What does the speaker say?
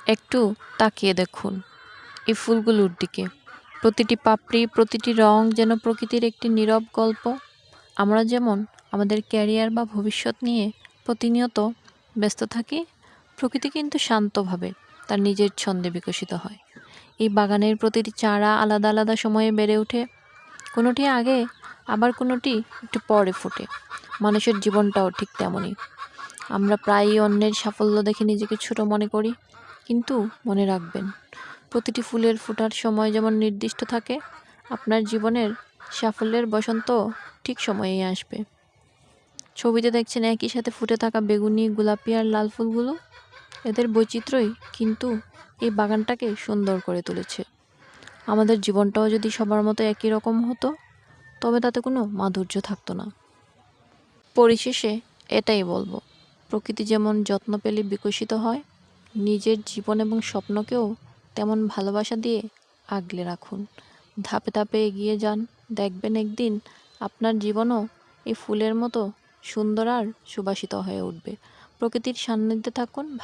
একটু তাকিয়ে দেখুন এই ফুলগুলোর দিকে। প্রতিটি পাপড়ি, প্রতিটি রং যেন প্রকৃতির একটি নীরব গল্প। আমরা যেমন আমাদের ক্যারিয়ার বা ভবিষ্যৎ নিয়ে প্রতিনিয়ত ব্যস্ত থাকি, প্রকৃতি কিন্তু শান্তভাবে তার নিজের ছন্দে বিকশিত হয়। এই বাগানের প্রতিটি চারা আলাদা আলাদা সময়ে বেড়ে ওঠে, কোনোটি আগে আবার কোনোটি একটু পরে ফোটে। মানুষের জীবনটাও ঠিক তেমনই। আমরা প্রায়ই অন্যের সাফল্য দেখে নিজেকে ছোট মনে করি, কিন্তু মনে রাখবেন প্রতিটি ফুলের ফোটার সময় যেমন নির্দিষ্ট থাকে, আপনার জীবনের সাফল্যের বসন্ত ঠিক সময়েই আসবে। ছবিতে দেখছেন একই সাথে ফুটে থাকা বেগুনি, গোলাপি আর লাল ফুলগুলো। এদের বৈচিত্র্যই কিন্তু এই বাগানটাকে সুন্দর করে তুলেছে। আমাদের জীবনটাও যদি সবার মতো একই রকম হতো, তবে তাতে কোনো মাধুর্য থাকতো না। পরিশেষে এটাই বলবো, প্রকৃতি যেমন যত্ন পেলে বিকশিত হয়, নিজের জীবন এবং স্বপ্নকেও তেমন ভালোবাসা দিয়ে আগলে রাখুন। ধাপে ধাপে এগিয়ে যান, দেখবেন একদিন আপনার জীবনও এই ফুলের মতো সুন্দর আর সুবাসিত হয়ে উঠবে। প্রকৃতির সান্নিধ্যে থাকুন।